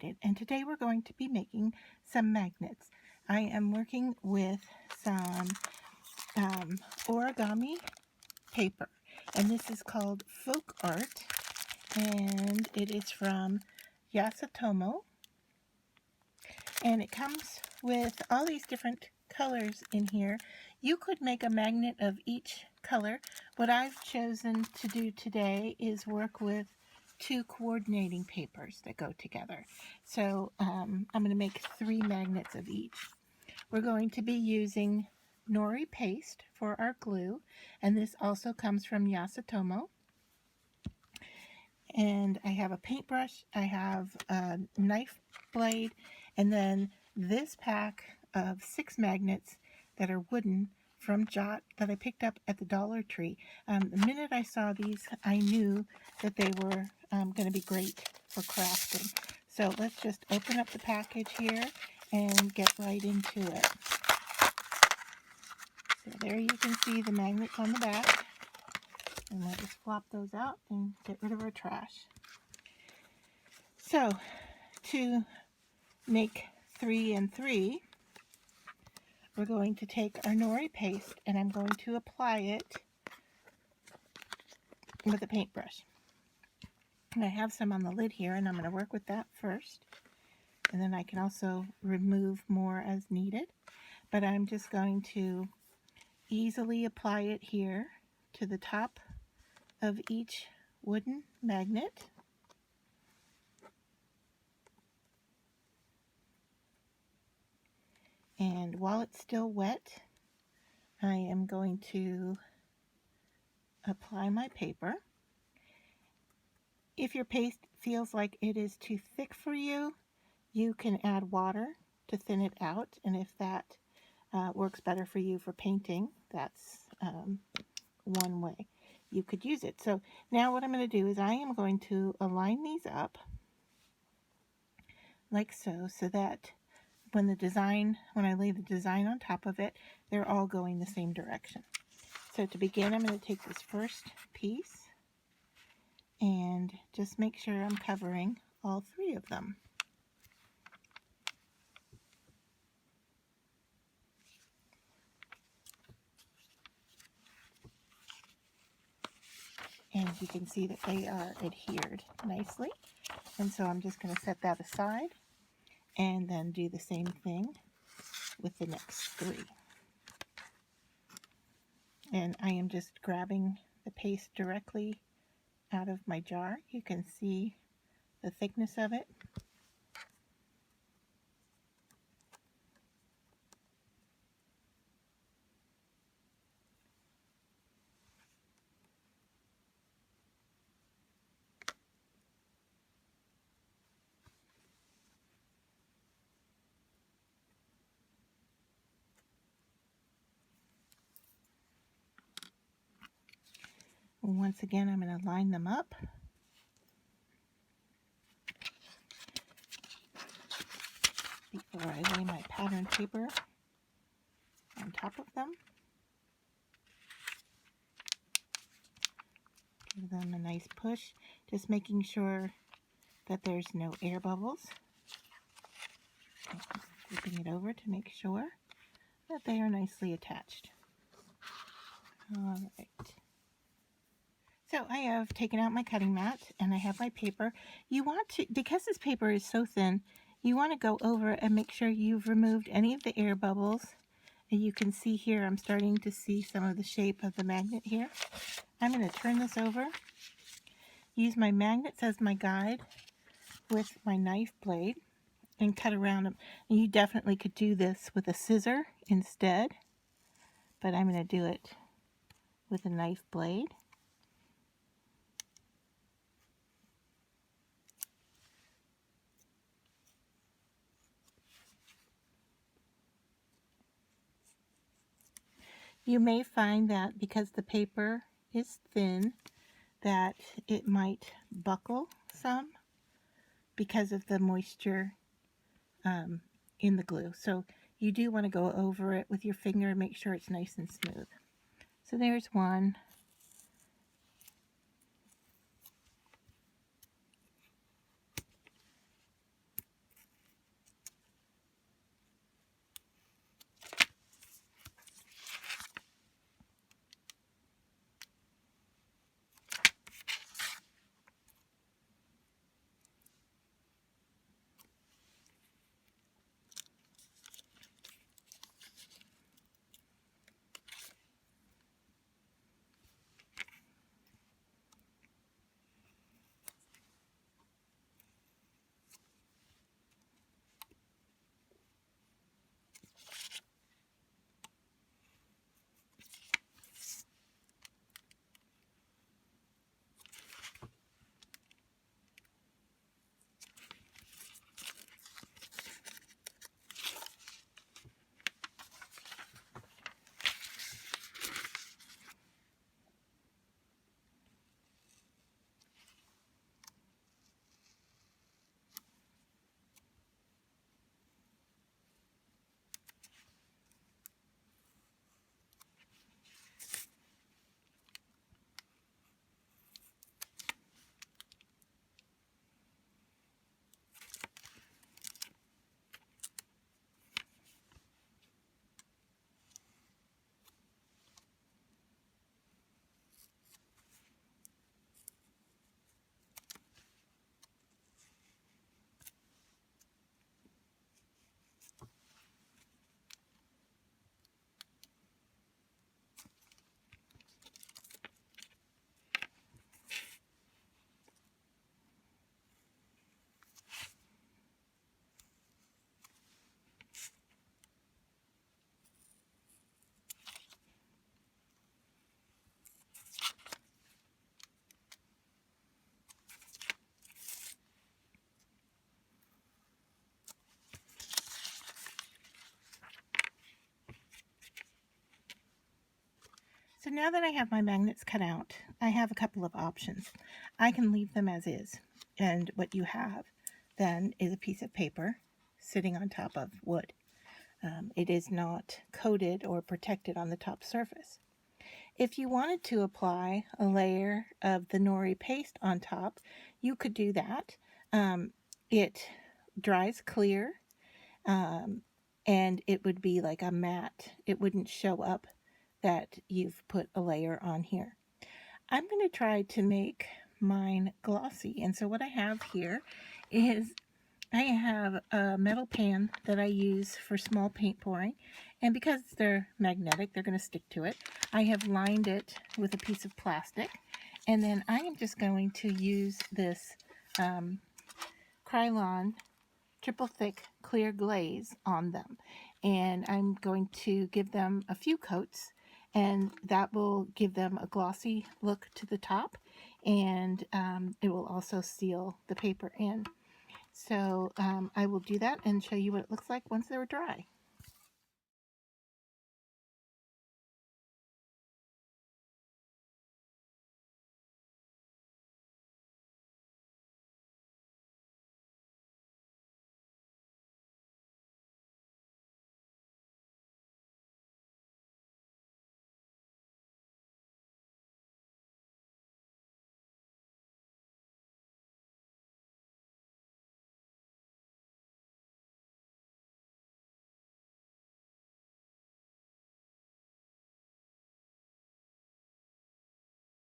Illustrated, and today we're going to be making some magnets. I am working with some origami paper, and this is called Folk Art, and it is from Yasutomo, and it comes with all these different colors in here. You could make a magnet of each color. What I've chosen to do today is work with two coordinating papers that go together. So I'm going to make 3 magnets of each. We're going to be using Nori Paste for our glue, and this also comes from Yasutomo. And I have a paintbrush, I have a knife blade, and then this pack of 6 magnets that are wooden from Jot that I picked up at the Dollar Tree. The minute I saw these, I knew that they were going to be great for crafting. So let's just open up the package here and get right into it. So there you can see the magnets on the back. And we'll just flop those out and get rid of our trash. So, to make 3 and 3, we're going to take our Nori Paste and I'm going to apply it with a paintbrush. And I have some on the lid here, and I'm going to work with that first. And then I can also remove more as needed. But I'm just going to easily apply it here to the top of each wooden magnet. And while it's still wet, I am going to apply my paper. If your paste feels like it is too thick for you, you can add water to thin it out. And if that works better for you for painting, that's one way you could use it. So now what I'm going to do is I am going to align these up like so, so that when I lay the design on top of it, they're all going the same direction. So to begin, I'm going to take this first piece and just make sure I'm covering all 3 of them. And you can see that they are adhered nicely. And so I'm just going to set that aside and then do the same thing with the next 3. And I am just grabbing the paste directly out of my jar. You can see the thickness of it. Once again, I'm going to line them up. Before I lay my pattern paper on top of them. Give them a nice push, just making sure that there's no air bubbles. Flipping it over to make sure that they are nicely attached. All right. So I have taken out my cutting mat and I have my paper. You want to, because this paper is so thin, you want to go over and make sure you've removed any of the air bubbles. And you can see here, I'm starting to see some of the shape of the magnet here. I'm going to turn this over, use my magnets as my guide with my knife blade, and cut around them. And you definitely could do this with a scissor instead, but I'm going to do it with a knife blade. You may find that because the paper is thin, that it might buckle some because of the moisture in the glue. So you do want to go over it with your finger and make sure it's nice and smooth. So there's one. So now that I have my magnets cut out, I have a couple of options. I can leave them as is, and what you have then is a piece of paper sitting on top of wood. It is not coated or protected on the top surface. If you wanted to apply a layer of the Nori paste on top, you could do that. It dries clear, and it would be like a matte. It wouldn't show up that you've put a layer on here. I'm going to try to make mine glossy, and so what I have here is I have a metal pan that I use for small paint pouring, and because they're magnetic, they're going to stick to it. I have lined it with a piece of plastic, and then I am just going to use this Krylon triple thick clear glaze on them, and I'm going to give them a few coats, and that will give them a glossy look to the top, and it will also seal the paper in. So I will do that and show you what it looks like once they're dry.